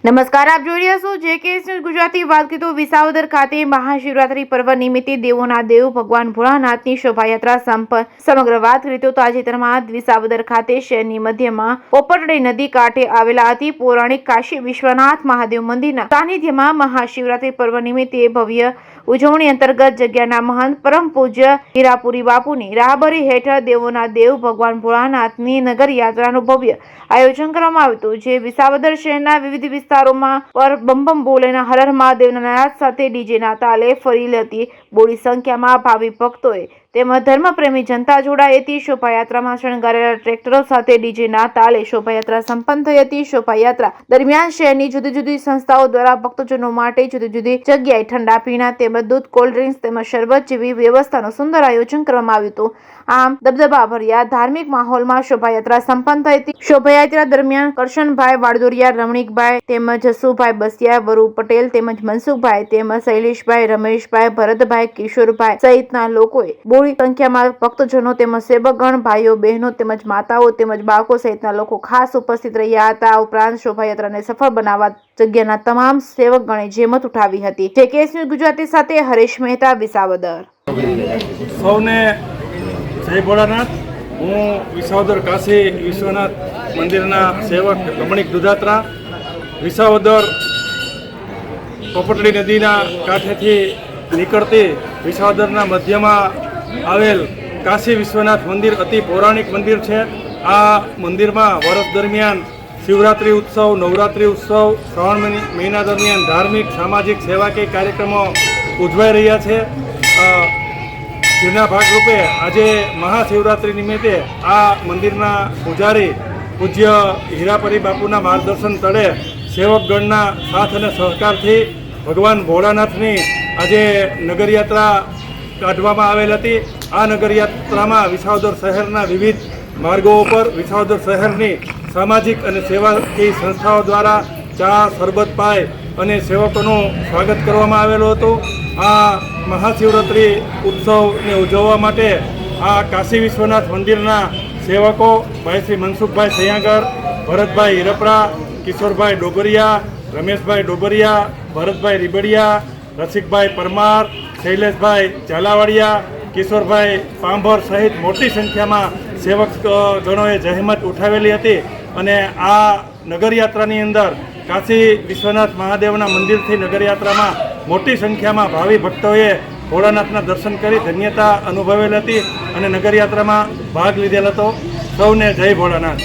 નમસ્કાર, આપ જોઈ રહ્યા છો JK ન્યૂઝ ગુજરાતી. વાત કરીએ તો વિસાવદર ખાતે મહાશિવરાત્રી પર્વ નિમિત્તે દેવોના દેવ ભગવાન ભોળાનાથની શોભાયાત્રા સમગ્ર વાત કરીએ તો તાજેતરમાં વિસાવદર ખાતે શહેરની મધ્યમાં પોપટડી નદી કાંઠે આવેલા અતિ પૌરાણિક કાશી વિશ્વનાથ મહાદેવ મંદિરના સાનિધ્યમાં મહાશિવરાત્રી પર્વ નિમિત્તે ભવ્ય ઉજવણી અંતર્ગત જગ્યાના મહંત પરમ પૂજ્ય હીરાપુરી બાપુની રાહબરી હેઠળ દેવોના દેવ ભગવાન ભોળાનાથની નગર યાત્રાનું ભવ્ય આયોજન કરવામાં આવ્યું હતું, જે વિસાવદર શહેરના વિવિધ વિસ્તારોમાં પર બમ બમ બોલેના હર હર મહાદેવના નાદ સાથે ડીજેના તાલે ફરી હતી. બોડી સંખ્યામાં ભાવિ ભક્તોએ તેમજ ધર્મપ્રેમી જનતા જોડાઈ હતી. શોભાયાત્રામાં શણગારેલા ટ્રેક્ટરો સાથે ડીજેના તાલે શોભાયાત્રા સંપન્ન થઈ હતી. શોભાયાત્રા દરમિયાન શહેરની જુદી જુદી સંસ્થાઓ દ્વારા ભક્તજનો માટે જુદી જુદી જગ્યાએ ઠંડા પીણા તેમજ દૂધ, કોલ્ડ ડ્રિંક્સ તેમજ શરબત જેવી વ્યવસ્થાનું સુંદર આયોજન કરવામાં આવ્યું હતું. આમ દબદબાભર્યા ધાર્મિક માહોલમાં શોભાયાત્રા સંપન્ન થઈ હતી. શોભાયાત્રા દરમિયાન કરશનભાઈ વાડદોરિયા, રમણીકભાઈ તેમજ જસુભાઈ બસિયા, વરુ પટેલ તેમજ મનસુખભાઈ તેમજ શૈલેષભાઈ, રમેશભાઈ, ભરતભાઈ, કિશોરભાઈ સહિતના લોકોએ બોડી સંખ્યામાં ભક્તજનો તેમજ સેવકગણ, ભાઈઓ બહેનો તેમજ માતાઓ તેમજ બાળકો સહિતના લોકો ખાસ ઉપસ્થિત રહ્યા હતા. આ ઉપરાંત શોભાયાત્રાને સફળ બનાવવા જગ્યાના તમામ સેવકગણે જહેમત ઉઠાવી હતી. JK ન્યૂઝ ગુજરાતી સાથે હરેશ મહેતા, વિસાવદર. સૌને જય ભોળાનાથ. હું વિસાવદર કાશી વિશ્વનાથ મંદિરના સેવક રમણીક દુધાત્રા. વિસાવદર પોપટડી નદીના કાંઠેથી નીકળતી વિસાવદરના મધ્યમાં આવેલ કાશી વિશ્વનાથ મંદિર અતિ પૌરાણિક મંદિર છે. આ મંદિરમાં વર્ષ દરમિયાન શિવરાત્રિ ઉત્સવ, નવરાત્રિ ઉત્સવ, શ્રાવણ મહિના દરમિયાન ધાર્મિક, સામાજિક, સેવાકીય કાર્યક્રમો ઉજવાઈ રહ્યા છે. જેના ભાગરૂપે આજે મહાશિવરાત્રિ નિમિત્તે આ મંદિરના પૂજારી પૂજ્ય હીરાપરી બાપુના માર્ગદર્શન તળે સેવકગણના સાથ અને સહકારથી ભગવાન ભોળાનાથની આજે નગરયાત્રા કાઢવામાં આવેલ હતી. આ નગરયાત્રામાં વિસાવદર શહેરના વિવિધ માર્ગો ઉપર વિસાવદર શહેરની સામાજિક અને સેવાકીય સંસ્થાઓ દ્વારા ચા, શરબત પાય અને સેવકોનું સ્વાગત કરવામાં આવેલું હતું. આ મહાશિવરાત્રિ ઉત્સવને ઉજવવા માટે આ કાશી વિશ્વનાથ મંદિરના સેવકો ભાઈ શ્રી મનસુખભાઈ સૈયાગર, ભરતભાઈ હિરપરા, કિશોરભાઈ ડોબરિયા, રમેશભાઈ ડોબરિયા, ભરતભાઈ રીબડિયા, રસિકભાઈ પરમાર, શૈલેષભાઈ ઝાલાવાડિયા, કિશોરભાઈ પાંભર સહિત મોટી સંખ્યામાં સેવક ગણોએ જહેમત ઉઠાવેલી હતી. અને આ નગરયાત્રાની અંદર કાશી વિશ્વનાથ મહાદેવના મંદિરથી નગરયાત્રામાં મોટી સંખ્યામાં ભાવિ ભક્તોએ ભોળાનાથના દર્શન કરી ધન્યતા અનુભવેલ હતી અને નગરયાત્રામાં ભાગ લીધેલ હતો. સૌને જય ભોળાનાથ.